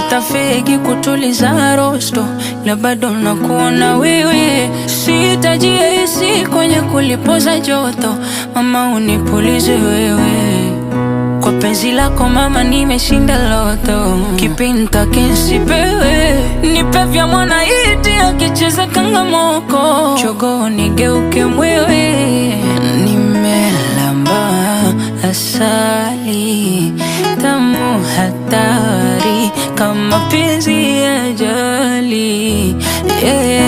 tafuta fegi kutuliza rosto, la bado nakuona wewe. Sihitaji AC kwenye kulipoza joto, mama unipulize wewe. Kwa penzi lako mama nimeshinda loto, kipi nitake nisipewe? Nipe vya Mwanaidi akicheza kangamoko, chogo nigeuke mwewe. Nimelamba asali tamu hatari, kama penzi ya jali, yeah.